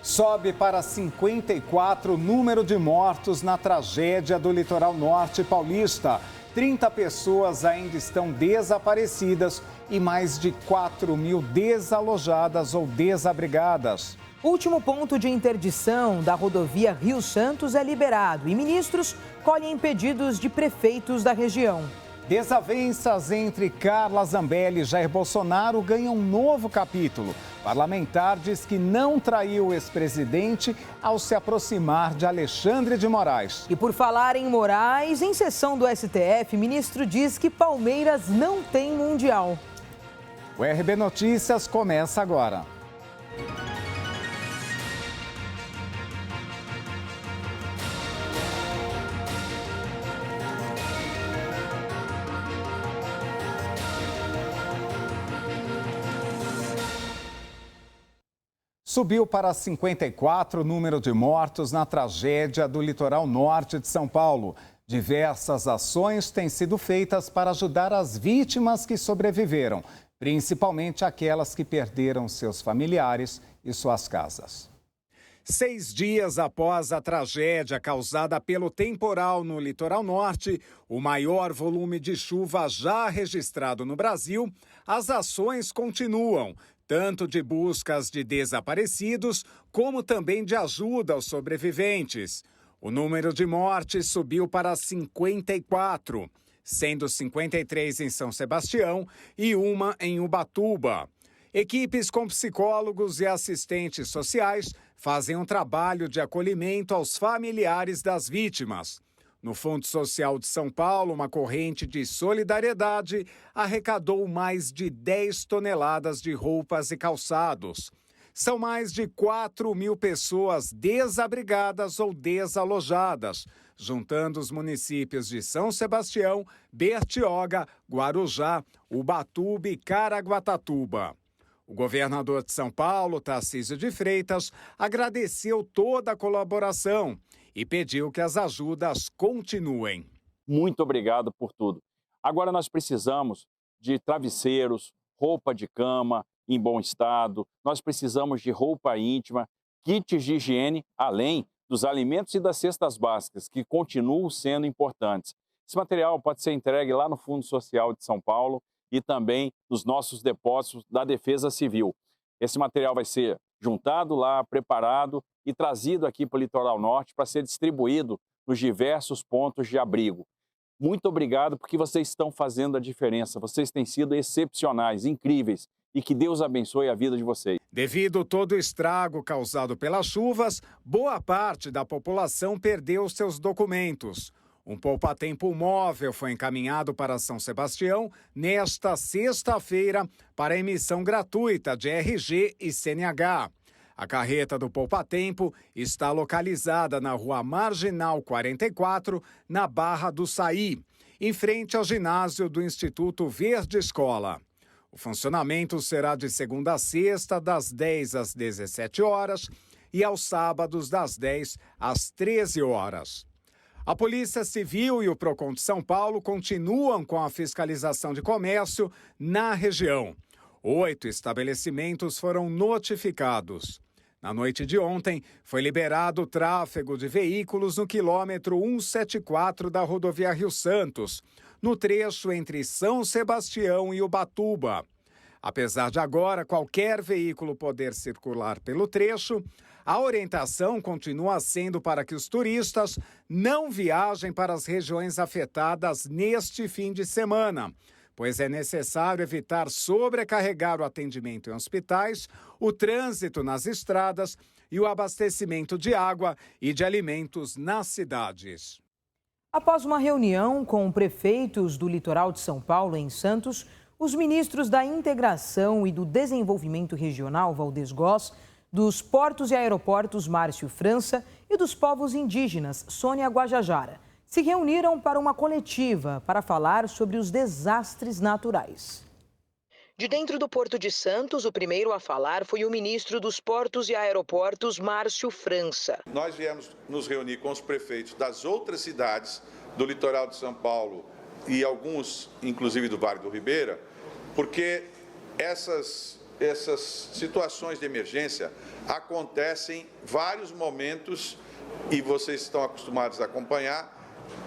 Sobe para 54 o número de mortos na tragédia do litoral norte paulista. 30 pessoas ainda estão desaparecidas e mais de 4.000 desalojadas ou desabrigadas. O último ponto de interdição da rodovia Rio-Santos é liberado e ministros colhem pedidos de prefeitos da região. Desavenças entre Carla Zambelli e Jair Bolsonaro ganham um novo capítulo. Parlamentar diz que não traiu o ex-presidente ao se aproximar de Alexandre de Moraes. E por falar em Moraes, em sessão do STF, ministro diz que Palmeiras não tem mundial. O RB Notícias começa agora. Subiu para 54 o número de mortos na tragédia do litoral norte de São Paulo. Diversas ações têm sido feitas para ajudar as vítimas que sobreviveram, principalmente aquelas que perderam seus familiares e suas casas. 6 dias após a tragédia causada pelo temporal no litoral norte, o maior volume de chuva já registrado no Brasil, as ações continuam, tanto de buscas de desaparecidos, como também de ajuda aos sobreviventes. O número de mortes subiu para 54, sendo 53 em São Sebastião e uma em Ubatuba. Equipes com psicólogos e assistentes sociais fazem um trabalho de acolhimento aos familiares das vítimas. No Fundo Social de São Paulo, uma corrente de solidariedade arrecadou mais de 10 toneladas de roupas e calçados. São mais de 4.000 pessoas desabrigadas ou desalojadas, juntando os municípios de São Sebastião, Bertioga, Guarujá, Ubatuba e Caraguatatuba. O governador de São Paulo, Tarcísio de Freitas, agradeceu toda a colaboração e pediu que as ajudas continuem. Muito obrigado por tudo. Agora nós precisamos de travesseiros, roupa de cama em bom estado, nós precisamos de roupa íntima, kits de higiene, além dos alimentos e das cestas básicas, que continuam sendo importantes. Esse material pode ser entregue lá no Fundo Social de São Paulo e também nos nossos depósitos da Defesa Civil. Esse material vai ser juntado lá, preparado e trazido aqui para o Litoral Norte para ser distribuído nos diversos pontos de abrigo. Muito obrigado porque vocês estão fazendo a diferença. Vocês têm sido excepcionais, incríveis e que Deus abençoe a vida de vocês. Devido todo o estrago causado pelas chuvas, boa parte da população perdeu seus documentos. Um poupa-tempo móvel foi encaminhado para São Sebastião nesta sexta-feira para emissão gratuita de RG e CNH. A carreta do poupa-tempo está localizada na Rua Marginal 44, na Barra do Saí, em frente ao ginásio do Instituto Verde Escola. O funcionamento será de segunda a sexta, das 10 às 17 horas e aos sábados, das 10 às 13 horas. A Polícia Civil e o Procon de São Paulo continuam com a fiscalização de comércio na região. 8 estabelecimentos foram notificados. Na noite de ontem, foi liberado o tráfego de veículos no quilômetro 174 da rodovia Rio-Santos, no trecho entre São Sebastião e Ubatuba. Apesar de agora qualquer veículo poder circular pelo trecho, a orientação continua sendo para que os turistas não viajem para as regiões afetadas neste fim de semana, pois é necessário evitar sobrecarregar o atendimento em hospitais, o trânsito nas estradas e o abastecimento de água e de alimentos nas cidades. Após uma reunião com prefeitos do litoral de São Paulo, em Santos, os ministros da Integração e do Desenvolvimento Regional, Valdez Góes, dos Portos e Aeroportos, Márcio França, e dos povos indígenas, Sônia Guajajara, se reuniram para uma coletiva para falar sobre os desastres naturais. De dentro do Porto de Santos, o primeiro a falar foi o ministro dos Portos e Aeroportos, Márcio França. Nós viemos nos reunir com os prefeitos das outras cidades do litoral de São Paulo e alguns, inclusive do Vale do Ribeira, porque essas essas situações de emergência acontecem vários momentos e vocês estão acostumados a acompanhar.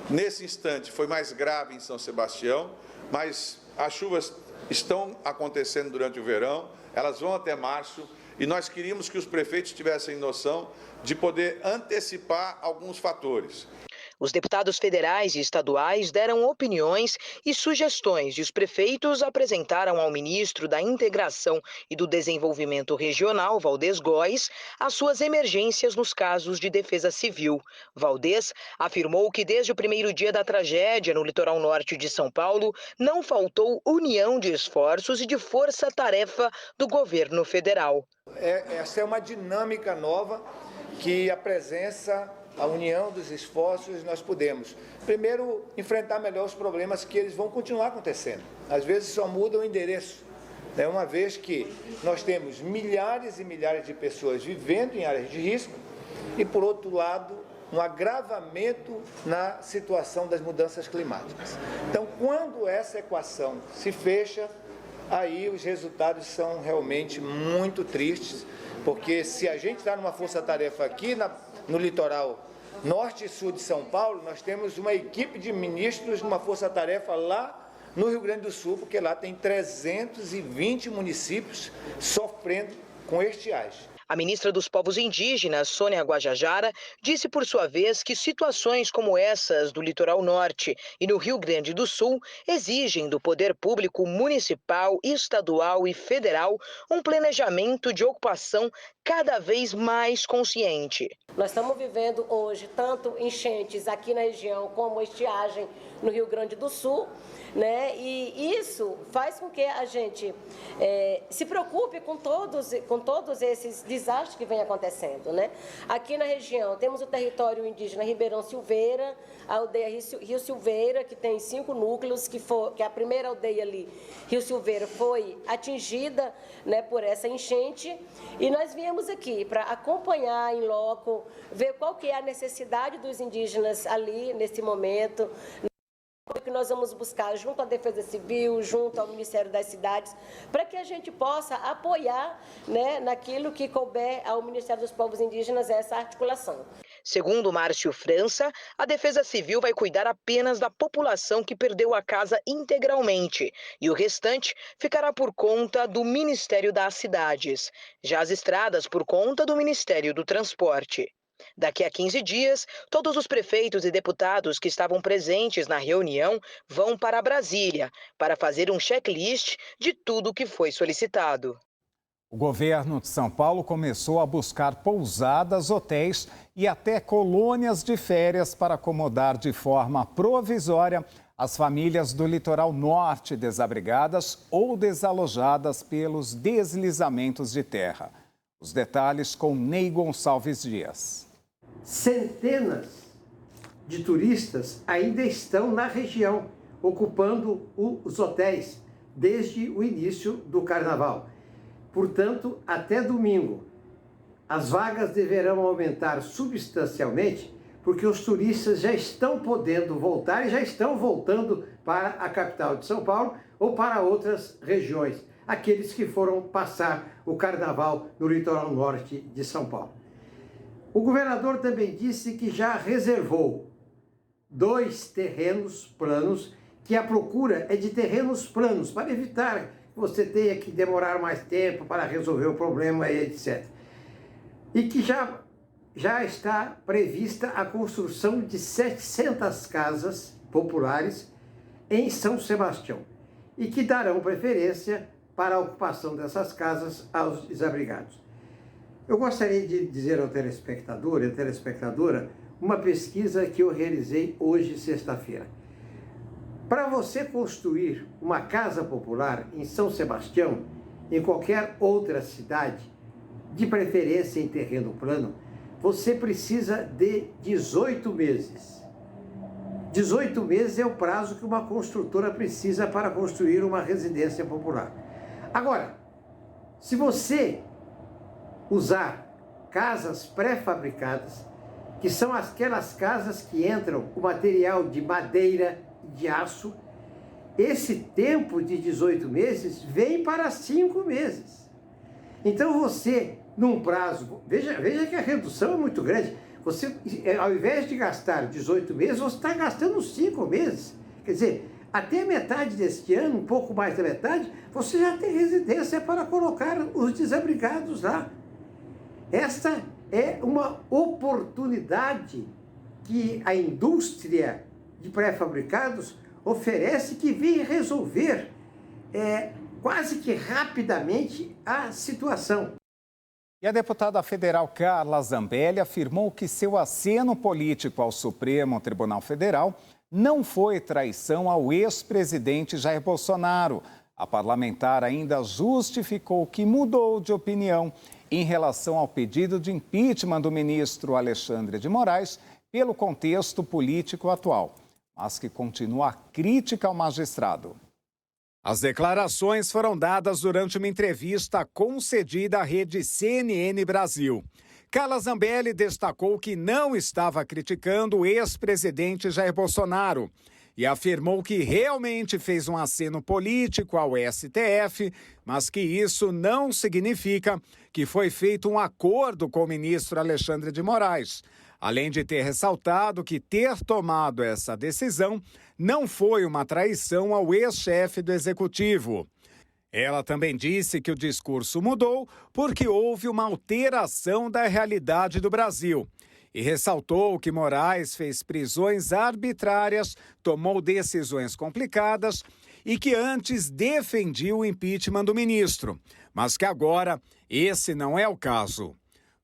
Nesse instante foi mais grave em São Sebastião, mas as chuvas estão acontecendo durante o verão, elas vão até março e nós queríamos que os prefeitos tivessem noção de poder antecipar alguns fatores. Os deputados federais e estaduais deram opiniões e sugestões e os prefeitos apresentaram ao ministro da Integração e do Desenvolvimento Regional, Valdez Góes, as suas emergências nos casos de defesa civil. Valdez afirmou que desde o primeiro dia da tragédia no litoral norte de São Paulo, não faltou união de esforços e de força-tarefa do governo federal. Essa é uma dinâmica nova que a presença, a união dos esforços, nós podemos, primeiro, enfrentar melhor os problemas que eles vão continuar acontecendo. Às vezes só muda o endereço, né? Uma vez que nós temos milhares e milhares de pessoas vivendo em áreas de risco e, por outro lado, um agravamento na situação das mudanças climáticas. Então, quando essa equação se fecha, aí os resultados são realmente muito tristes, porque se a gente está numa força-tarefa aqui no litoral norte e sul de São Paulo, nós temos uma equipe de ministros numa força-tarefa lá no Rio Grande do Sul, porque lá tem 320 municípios sofrendo com estiagem. A ministra dos Povos Indígenas, Sônia Guajajara, disse por sua vez que situações como essas do litoral norte e no Rio Grande do Sul exigem do poder público municipal, estadual e federal um planejamento de ocupação cada vez mais consciente. Nós estamos vivendo hoje tanto enchentes aqui na região como estiagem no Rio Grande do Sul, né? E isso faz com que a gente se preocupe com todos esses desastres que vem acontecendo, né? Aqui na região temos o território indígena Ribeirão Silveira, a aldeia Rio Silveira, que tem 5 núcleos, que a primeira aldeia ali, Rio Silveira, foi atingida, né, por essa enchente, e nós viemos aqui para acompanhar em loco, ver qual que é a necessidade dos indígenas ali nesse momento, que nós vamos buscar junto à Defesa Civil, junto ao Ministério das Cidades, para que a gente possa apoiar, né, naquilo que couber ao Ministério dos Povos Indígenas essa articulação. Segundo Márcio França, a Defesa Civil vai cuidar apenas da população que perdeu a casa integralmente e o restante ficará por conta do Ministério das Cidades. Já as estradas por conta do Ministério do Transporte. Daqui a 15 dias, todos os prefeitos e deputados que estavam presentes na reunião vão para Brasília para fazer um checklist de tudo o que foi solicitado. O governo de São Paulo começou a buscar pousadas, hotéis e até colônias de férias para acomodar de forma provisória as famílias do litoral norte desabrigadas ou desalojadas pelos deslizamentos de terra. Os detalhes com Ney Gonçalves Dias. Centenas de turistas ainda estão na região, ocupando os hotéis desde o início do carnaval. Portanto, até domingo, as vagas deverão aumentar substancialmente, porque os turistas já estão podendo voltar e já estão voltando para a capital de São Paulo ou para outras regiões, aqueles que foram passar o carnaval no litoral norte de São Paulo. O governador também disse que já reservou 2 terrenos planos, que a procura é de terrenos planos, para evitar que você tenha que demorar mais tempo para resolver o problema, etc. E que já está prevista a construção de 700 casas populares em São Sebastião e que darão preferência para a ocupação dessas casas aos desabrigados. Eu gostaria de dizer ao telespectador e à telespectadora uma pesquisa que eu realizei hoje, sexta-feira. Para você construir uma casa popular em São Sebastião, em qualquer outra cidade, de preferência em terreno plano, você precisa de 18 meses. 18 meses é o prazo que uma construtora precisa para construir uma residência popular. Agora, se você usar casas pré-fabricadas, que são aquelas casas que entram o material de madeira e de aço, esse tempo de 18 meses vem para 5 meses. Então você, num prazo, veja que a redução é muito grande. Você, ao invés de gastar 18 meses, você está gastando 5 meses. Quer dizer, até metade deste ano, um pouco mais da metade, você já tem residência para colocar os desabrigados lá. Esta é uma oportunidade que a indústria de pré-fabricados oferece, que vem resolver quase que rapidamente a situação. E a deputada federal Carla Zambelli afirmou que seu aceno político ao Supremo Tribunal Federal não foi traição ao ex-presidente Jair Bolsonaro. A parlamentar ainda justificou que mudou de opinião em relação ao pedido de impeachment do ministro Alexandre de Moraes pelo contexto político atual, mas que continua crítica ao magistrado. As declarações foram dadas durante uma entrevista concedida à rede CNN Brasil. Carla Zambelli destacou que não estava criticando o ex-presidente Jair Bolsonaro e afirmou que realmente fez um aceno político ao STF, mas que isso não significa que foi feito um acordo com o ministro Alexandre de Moraes, além de ter ressaltado que ter tomado essa decisão não foi uma traição ao ex-chefe do Executivo. Ela também disse que o discurso mudou porque houve uma alteração da realidade do Brasil e ressaltou que Moraes fez prisões arbitrárias, tomou decisões complicadas e que antes defendia o impeachment do ministro, mas que agora esse não é o caso.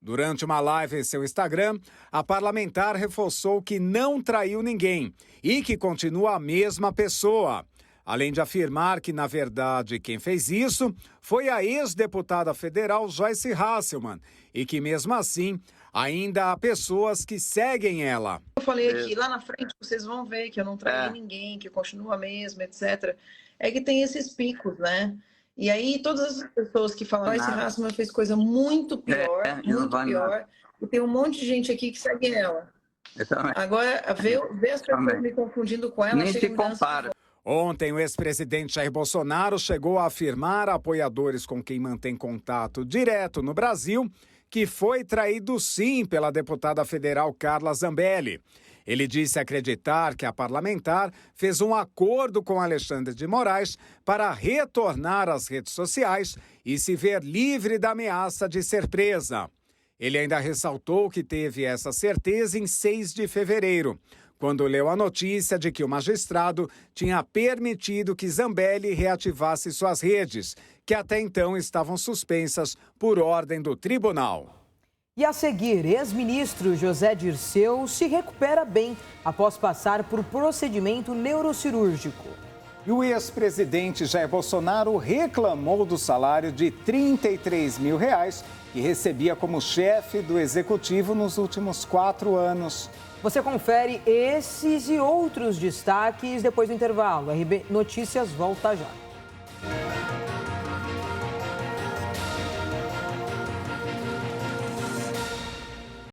Durante uma live em seu Instagram, a parlamentar reforçou que não traiu ninguém e que continua a mesma pessoa. Além de afirmar que, na verdade, quem fez isso foi a ex-deputada federal Joyce Hasselmann e que, mesmo assim, ainda há pessoas que seguem ela. Eu falei aqui, lá na frente vocês vão ver que eu não traí ninguém, que continua a mesma, etc. É que tem esses picos, né? E aí todas as pessoas que falam Joyce Hasselmann fez coisa muito pior, muito pior, e tem um monte de gente aqui que segue ela. Agora, ver as pessoas me confundindo com ela... Nem se compara. Ontem, o ex-presidente Jair Bolsonaro chegou a afirmar a apoiadores com quem mantém contato direto no Brasil que foi traído sim pela deputada federal Carla Zambelli. Ele disse acreditar que a parlamentar fez um acordo com Alexandre de Moraes para retornar às redes sociais e se ver livre da ameaça de ser presa. Ele ainda ressaltou que teve essa certeza em 6 de fevereiro, quando leu a notícia de que o magistrado tinha permitido que Zambelli reativasse suas redes, que até então estavam suspensas por ordem do tribunal. E a seguir, ex-ministro José Dirceu se recupera bem após passar por procedimento neurocirúrgico. E o ex-presidente Jair Bolsonaro reclamou do salário de R$ 33 mil que recebia como chefe do executivo nos últimos 4 anos. Você confere esses e outros destaques depois do intervalo. RB Notícias volta já.